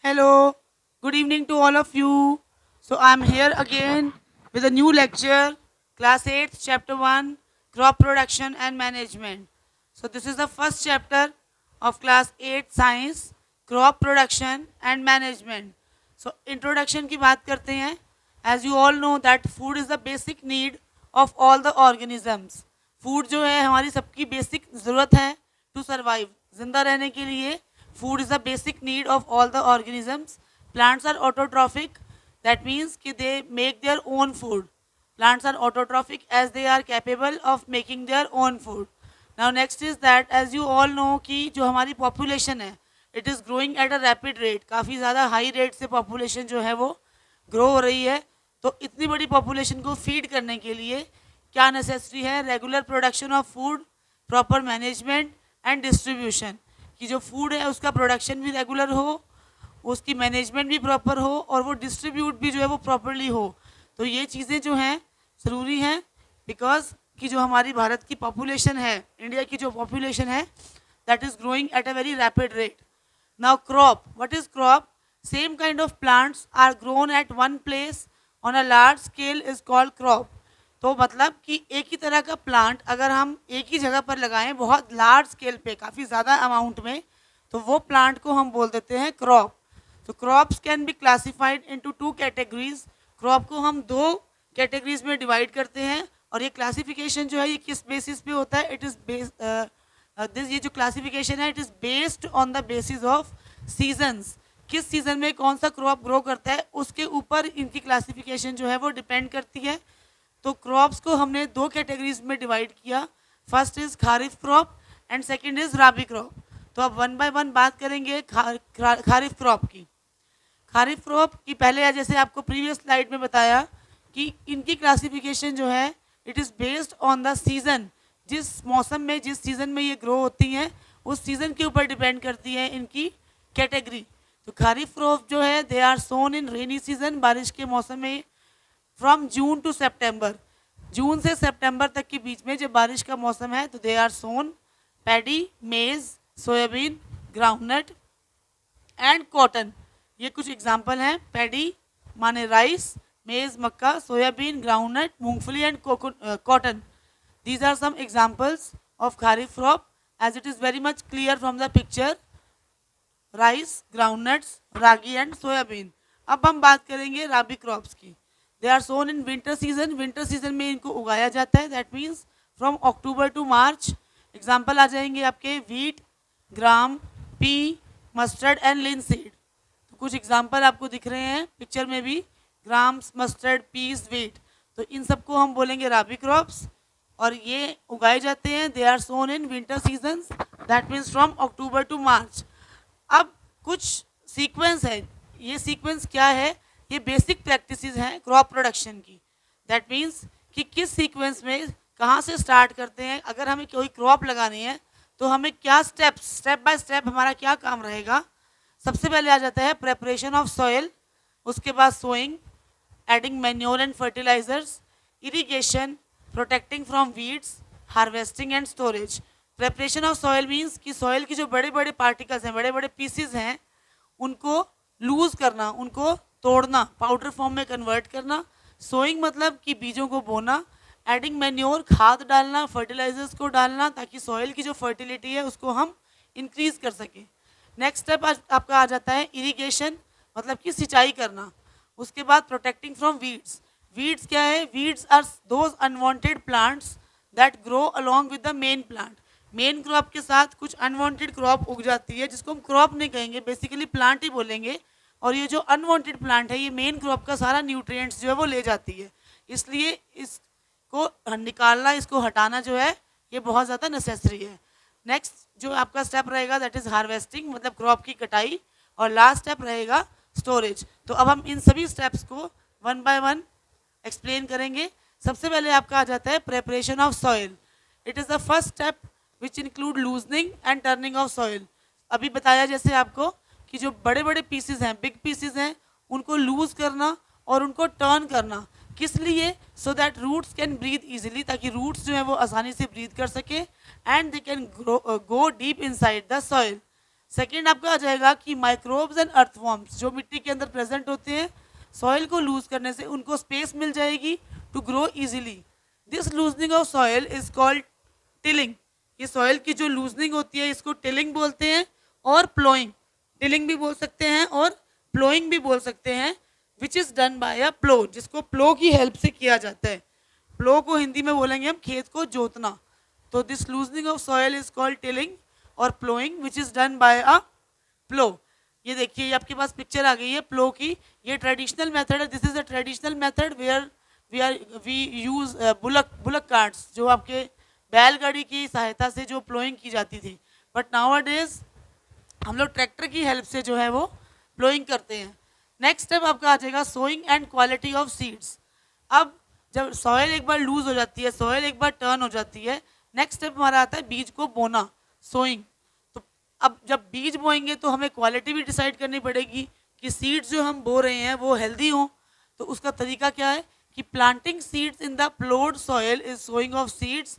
Hello, good evening to all of you. So I'm here again with a new lecture, Class 8, Chapter 1, Crop Production and Management. So this is the first chapter of Class 8 Science, Crop Production and Management. So introduction की बात करते हैं. As you all know that food is the basic need of all the organisms. Food जो है हमारी सबकी basic ज़रूरत है टू सर्वाइव, जिंदा रहने के लिए. Food is the basic need of all the organisms. Plants are autotrophic. That means कि they make their own food. Plants are autotrophic as they are capable of making their own food. Now next is that as you all know कि जो हमारी population है, it is growing at a rapid rate. काफ़ी ज़्यादा high rate से population जो है वो grow हो रही है. तो इतनी बड़ी population को feed करने के लिए क्या necessary है? Regular production of food, proper management and distribution. कि जो फूड है उसका प्रोडक्शन भी रेगुलर हो, उसकी मैनेजमेंट भी प्रॉपर हो और वो डिस्ट्रीब्यूट भी जो है वो प्रॉपरली हो. तो ये चीज़ें जो हैं ज़रूरी हैं बिकॉज कि जो हमारी भारत की पॉपुलेशन है, इंडिया की जो पॉपुलेशन है, that is growing at a very rapid rate. Now crop, what is crop? Same kind of plants are grown at one place on a large scale is called crop. तो मतलब कि एक ही तरह का plant अगर हम एक ही जगह पर लगाएं बहुत लार्ज स्केल पे, काफ़ी ज़्यादा अमाउंट में, तो वो प्लांट को हम बोल देते हैं क्रॉप. तो crops can be classified into two categories. Crop को हम दो कैटेगरीज में डिवाइड करते हैं और ये क्लासिफिकेशन जो है ये किस बेसिस पे होता है? इट इज़ दिस ये जो क्लासिफिकेशन है it is based on the basis of seasons. किस सीज़न में कौन सा क्रॉप ग्रो करता है उसके ऊपर इनकी क्लासिफिकेशन जो है वो डिपेंड करती है. तो क्रॉप्स को हमने दो कैटेगरीज में डिवाइड किया. First is kharif crop and second is rabi crop. तो अब वन बाय वन बात करेंगे खारिफ क्रॉप की. खारिफ क्रॉप की पहले जैसे आपको प्रीवियस स्लाइड में बताया कि इनकी क्लासिफिकेशन जो है it is based on the season. जिस मौसम में जिस सीज़न में ये ग्रो होती हैं उस सीज़न के ऊपर डिपेंड करती है इनकी कैटेगरी. तो खारिफ क्रॉप जो है दे are sown in rainy season, बारिश के मौसम में, फ्रॉम जून टू सितंबर. जून से सितंबर तक के बीच में जब बारिश का मौसम है तो they are sown paddy, maize, soyabean, groundnut and cotton. ये कुछ एग्जाम्पल हैं. पैडी माने राइस, मेज मक्का, सोयाबीन, ग्राउंडनट, मूंगफली and cotton. These are some examples of kharif crop as it is very much clear from the picture. Rice, groundnuts, ragi and soyabean. अब हम बात करेंगे राबी क्रॉप्स की. They are sown in winter season. Winter season में इनको उगाया जाता है. That means from October to March. Example आ जाएंगे आपके wheat, gram, pea, mustard and linseed. तो कुछ एग्जाम्पल आपको दिख रहे हैं पिक्चर में भी, ग्राम्स, मस्टर्ड, पीस, वीट. तो इन सबको हम बोलेंगे राबी क्रॉप्स और ये उगाए जाते हैं. They are sown in winter season. That means from October to March. अब कुछ सीक्वेंस है. ये सीक्वेंस क्या है? ये बेसिक प्रैक्टिसेस हैं क्रॉप प्रोडक्शन की. दैट मीन्स कि किस सीक्वेंस में कहाँ से स्टार्ट करते हैं. अगर हमें कोई क्रॉप लगानी है तो हमें क्या स्टेप बाय स्टेप हमारा क्या काम रहेगा. सबसे पहले आ जाता है प्रेपरेशन ऑफ सॉइल, उसके बाद sowing, adding manure and fertilizers, irrigation, protecting from weeds, harvesting and storage. Preparation of soil means कि सॉइल की जो बड़े बड़े पार्टिकल्स हैं, बड़े बड़े पीसीज हैं, उनको लूज करना, उनको तोड़ना, पाउडर फॉर्म में कन्वर्ट करना. सोइंग मतलब कि बीजों को बोना. एडिंग मैन्योर, खाद डालना, फर्टिलाइजर्स को डालना ताकि सॉइल की जो फर्टिलिटी है उसको हम इंक्रीज कर सकें. नेक्स्ट स्टेप आपका आ जाता है इरिगेशन, मतलब कि सिंचाई करना. उसके बाद प्रोटेक्टिंग फ्रॉम वीड्स. वीड्स क्या है? Weeds are those unwanted plants that grow along with the main plant. Main crop के साथ कुछ अनवांटेड क्रॉप उग जाती है जिसको हम क्रॉप नहीं कहेंगे, बेसिकली प्लांट ही बोलेंगे. और ये जो अनवांटेड प्लांट है ये मेन क्रॉप का सारा न्यूट्रिएंट्स जो है वो ले जाती है. इसलिए इसको निकालना, इसको हटाना जो है ये बहुत ज़्यादा नेसेसरी है. नेक्स्ट जो आपका स्टेप रहेगा दैट इज़ हार्वेस्टिंग, मतलब क्रॉप की कटाई. और लास्ट स्टेप रहेगा स्टोरेज. तो अब हम इन सभी स्टेप्स को वन बाय वन एक्सप्लेन करेंगे. सबसे पहले आपका आ जाता है preparation of soil. It is the first step which include loosening and turning of soil. अभी बताया जैसे आपको कि जो बड़े बड़े पीसेस हैं, बिग पीसेस हैं, उनको लूज करना और उनको टर्न करना. किस लिए? So that roots can breathe easily, ताकि रूट्स जो है वो आसानी से ब्रीथ कर सके and they can go deep inside the soil. Second आपका आ जाएगा कि माइक्रोब्स एंड अर्थवॉर्म्स जो मिट्टी के अंदर प्रेजेंट होते हैं, सॉइल को लूज करने से उनको स्पेस मिल जाएगी to grow easily. This loosening of soil is called tilling. ये सॉइल की जो लूजनिंग होती है इसको टिलिंग बोलते हैं और प्लोइंग. टिलिंग भी बोल सकते हैं और प्लोइंग भी बोल सकते हैं, विच इज डन बाय अ प्लो, जिसको प्लो की हेल्प से किया जाता है. प्लो को हिंदी में बोलेंगे हम खेत को जोतना. तो this loosening of soil is called tilling और ploughing which is done by a plough. ये देखिए, ये आपके पास पिक्चर आ गई है प्लो की. ये ट्रेडिशनल मेथड है. This is a traditional method where we use bullock carts, जो आपके बैलगाड़ी की सहायता से जो प्लोइंग की जाती थी. बट नाउ डेज हम लोग ट्रैक्टर की हेल्प से जो है वो प्लोइंग करते हैं. नेक्स्ट स्टेप आपका आ जाएगा sowing and quality of seeds. अब जब सॉइल एक बार लूज हो जाती है, सॉइल एक बार टर्न हो जाती है, नेक्स्ट स्टेप हमारा आता है बीज को बोना, सोइंग. तो अब जब बीज बोएंगे तो हमें क्वालिटी भी डिसाइड करनी पड़ेगी कि सीड्स जो हम बो रहे हैं वो हेल्दी हों. तो उसका तरीका क्या है कि planting seeds in the ploughed soil is sowing of seeds.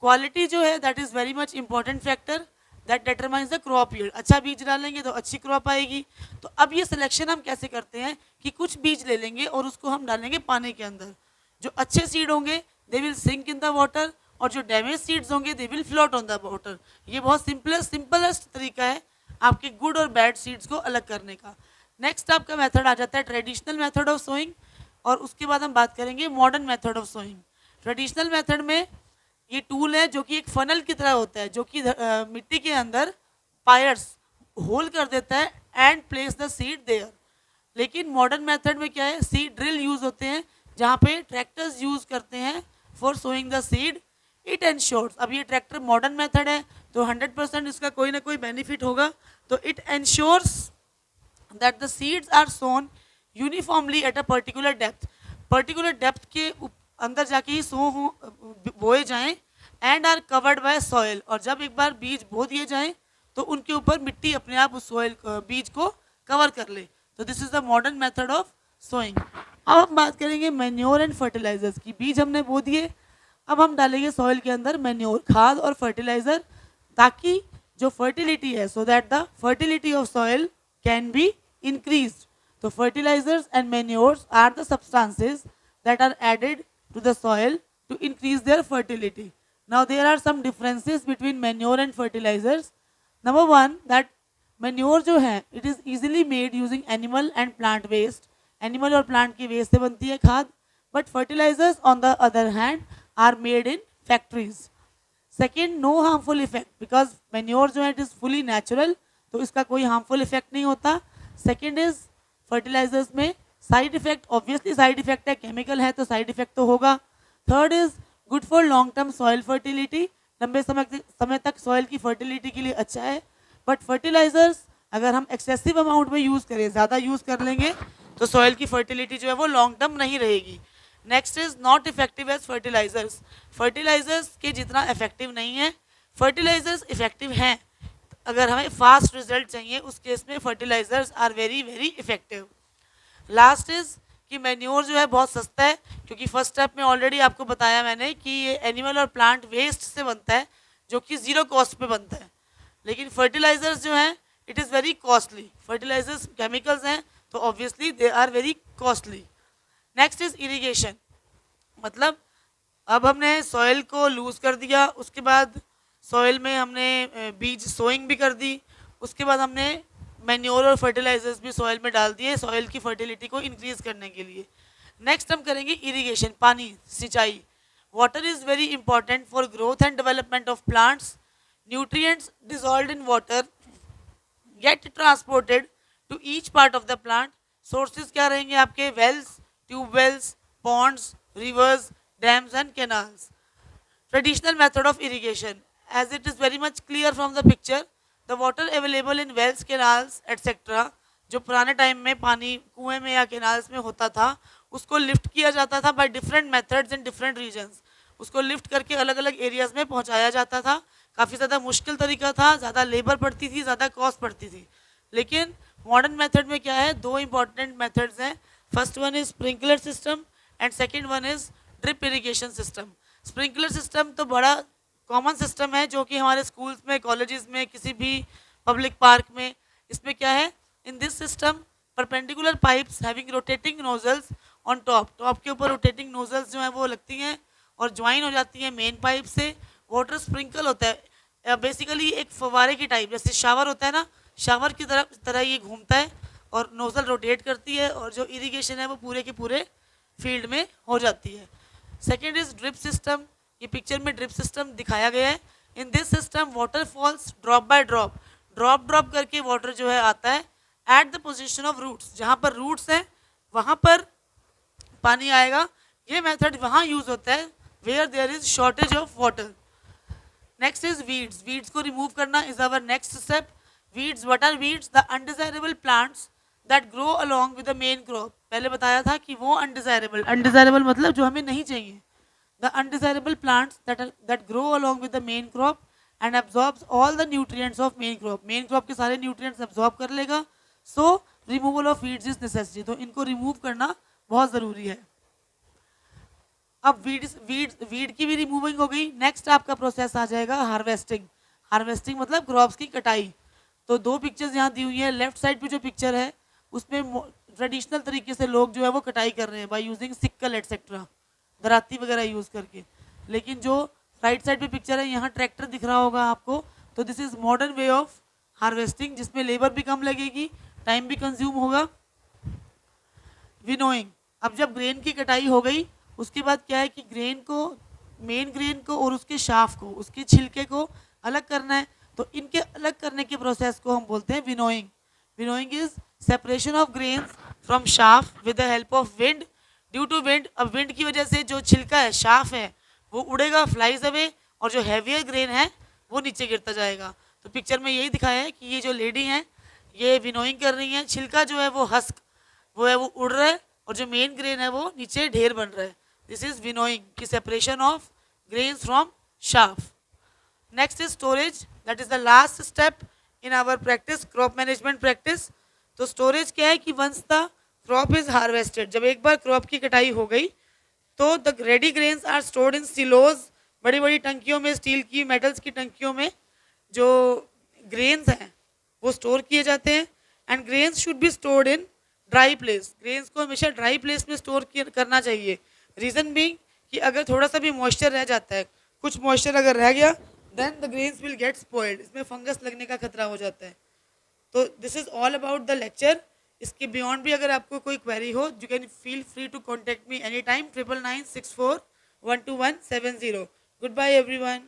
Quality जो है that is very much important factor that determines the crop yield. अच्छा बीज डालेंगे तो अच्छी क्रॉप आएगी. तो अब ये सिलेक्शन हम कैसे करते हैं कि कुछ बीज ले लेंगे और उसको हम डालेंगे पानी के अंदर. जो अच्छे सीड होंगे they will sink in the water, और जो डैमेज सीड्स होंगे they will float on the water. ये बहुत सिंपलेस्ट तरीका है आपके गुड और बैड सीड्स को अलग करने का. नेक्स्ट आपका मेथड आ जाता है ट्रेडिशनल मेथड ऑफ सोइंग, और उसके बाद हम बात करेंगे modern method of sowing. Traditional method में ये टूल है जो कि एक फनल की तरह होता है, जो कि मिट्टी के अंदर पायर्स होल कर देता है and place the seed there. लेकिन मॉडर्न मेथड में क्या है, सीड ड्रिल यूज होते हैं जहाँ पे ट्रैक्टर्स यूज करते हैं for sowing the seed. It ensures, अब ये ट्रैक्टर मॉडर्न मेथड है तो 100% इसका कोई ना कोई बेनिफिट होगा. तो it ensures that the seeds are sown uniformly at a particular depth. Particular depth के अंदर जाके ही बोए जाएं and are covered by soil. और जब एक बार बीज बो दिए जाएं तो उनके ऊपर मिट्टी अपने आप उस सॉइल बीज को कवर कर ले. तो this is the modern method of sowing. अब हम बात करेंगे मैन्योर एंड फर्टिलाइजर्स की. बीज हमने बो दिए, अब हम डालेंगे सॉइल के अंदर मैन्योर, खाद और फर्टिलाइजर, ताकि जो फर्टिलिटी है, so that the fertility of soil can be increased. तो fertilizers and manures are the substances that are added to the soil to increase their fertility. Now there are some differences between manure and fertilizers. Number one, that manure जो है it is easily made using animal and plant waste. Animal और plant की waste से बनती है खाद. But fertilizers on the other hand are made in factories. Second, no harmful effect because manure जो है it is fully natural, तो इसका कोई harmful effect नहीं होता. Second is फर्टिलाइजर्स में side effect, obviously side effect है, केमिकल है तो साइड इफेक्ट तो होगा. Third is good for long term soil fertility, लंबे समय तक सॉइल की फर्टिलिटी के लिए अच्छा है. बट फर्टिलाइजर्स अगर हम एक्सेसिव अमाउंट में यूज़ करें, ज़्यादा यूज़ कर लेंगे तो सॉइल की फर्टिलिटी जो है वो लॉन्ग टर्म नहीं रहेगी. Next is not effective as fertilizers. Fertilizers के जितना इफेक्टिव नहीं है. फर्टिलाइजर्स इफेक्टिव हैं, अगर हमें फास्ट रिजल्ट चाहिए उस केस में fertilizers are very very effective. Last is कि मैन्योर जो है बहुत सस्ता है, क्योंकि फर्स्ट स्टेप में ऑलरेडी आपको बताया मैंने कि ये एनिमल और प्लांट वेस्ट से बनता है जो कि ज़ीरो कॉस्ट पे बनता है. लेकिन फर्टिलाइजर्स जो हैं it is very costly. Fertilizers chemicals हैं तो obviously they are very costly. Next is irrigation. मतलब अब हमने सॉइल को लूज कर दिया, उसके बाद सॉइल में हमने बीज सोइंग भी कर दी, उसके बाद हमने मैन्योर और फर्टिलाइजर्स भी सॉइल में डाल दिए सॉइल की फर्टिलिटी को इंक्रीज करने के लिए. नेक्स्ट हम करेंगे इरिगेशन, पानी, सिंचाई. Water is very important for growth and development of plants. Nutrients dissolved in water get transported to each part of the plant. Sources क्या रहेंगे आपके? Wells, tubewells, ponds, rivers, dams and canals. Traditional method of irrigation, as it is very much clear from the picture, the water available in wells, canals, etc. जो पुराने time में पानी कुएं में या कैनाल्स में होता था उसको लिफ्ट किया जाता था by different methods in different regions. उसको लिफ्ट करके अलग अलग एरियाज में पहुंचाया जाता था. काफ़ी ज़्यादा मुश्किल तरीका था, ज़्यादा लेबर पड़ती थी, ज़्यादा कॉस्ट पड़ती थी. लेकिन मॉडर्न मेथड में क्या है, दो इंपॉर्टेंट मेथड्स हैं. First one is sprinkler system and second one is drip irrigation system. Sprinkler system तो बड़ा कॉमन सिस्टम है जो कि हमारे स्कूल्स में, कॉलेजेस में, किसी भी पब्लिक पार्क में। इसमें क्या है, in this system perpendicular pipes having rotating nozzles on top, top के ऊपर रोटेटिंग नोजल्स जो है वो लगती हैं और ज्वाइन हो जाती हैं मेन पाइप से। वाटर स्प्रिंकल होता है, बेसिकली एक फव्वारे की टाइप, जैसे शावर होता है ना, शावर की तरह ये घूमता है और नोजल रोटेट करती है और जो इरिगेशन है वो पूरे के पूरे फील्ड में हो जाती है। सेकेंड इज ड्रिप सिस्टम, ये पिक्चर में ड्रिप सिस्टम दिखाया गया है। In this system water falls drop by drop, drop drop करके वाटर जो है आता है at the position of roots, जहाँ पर रूट्स हैं वहाँ पर पानी आएगा। ये मेथड वहाँ यूज होता है where there is shortage of water. Next is weeds, weeds को रिमूव करना is our next step. Weeds, what are weeds? The undesirable plants that grow along with the main crop. पहले बताया था कि वो अनडिजायरेबल, अनडिजायरेबल मतलब जो हमें नहीं चाहिए। The undesirable plants that grow along with the main crop and absorbs all the nutrients of main crop, main crop के सारे न्यूट्रिएंट्स एब्जॉर्ब कर लेगा। सो removal of weeds is necessary, तो इनको रिमूव करना बहुत ज़रूरी है। अब वीड की भी रिमूविंग हो गई। नेक्स्ट आपका प्रोसेस आ जाएगा हार्वेस्टिंग। हार्वेस्टिंग मतलब क्रॉप्स की कटाई। तो दो पिक्चर्स यहाँ दी हुई है। लेफ्ट साइड पे जो पिक्चर है उसमें ट्रेडिशनल तरीके से लोग जो है वो कटाई कर रहे हैं बाय यूजिंग सिक्कल एटसेट्रा, दराती वगैरह यूज करके। लेकिन जो राइट साइड पे पिक्चर है यहाँ ट्रैक्टर दिख रहा होगा आपको, तो this is modern way of harvesting, जिसमें लेबर भी कम लगेगी, टाइम भी कंज्यूम होगा। विनोइंग, अब जब ग्रेन की कटाई हो गई उसके बाद क्या है कि ग्रेन को, मेन ग्रेन को और उसके शाफ को, उसके छिलके को अलग करना है। तो इनके अलग करने के प्रोसेस को हम बोलते हैं winnowing. Winnowing is separation of grains from chaff with the help of wind due to wind. अब विंड की वजह से जो छिलका है, शाफ है, वो उड़ेगा, फ्लाइज अवे, और जो हैवियर ग्रेन है वो नीचे गिरता जाएगा। तो पिक्चर में यही दिखाया है कि ये जो लेडी हैं ये विनोइंग कर रही हैं। छिलका जो है वो हस्क वो है वो उड़ रहा है और जो मेन ग्रेन है वो नीचे ढेर बन रहा है। दिस इज विनोइंग की separation of grains from chaff. Next is storage, that is the last step in our practice, crop management practice. तो स्टोरेज क्या है कि once the crop is harvested, जब एक बार क्रॉप की कटाई हो गई तो the ready grains are stored in silos, बड़ी बड़ी टंकियों में, स्टील की, मेटल्स की टंकियों में जो ग्रेन्स हैं वो स्टोर किए जाते हैं। And grains should be stored in dry place, grains को हमेशा ड्राई प्लेस में स्टोर करना चाहिए। रीजन बीइंग कि अगर थोड़ा सा भी मॉइस्चर रह जाता है, कुछ मॉइस्चर अगर रह गया, then the grains will get spoiled, इसमें फंगस लगने का खतरा हो जाता है। तो this is all about the lecture. इसके बियॉन्ड भी अगर आपको कोई क्वेरी हो, you can feel free to contact me any time, 9996412170। Goodbye everyone.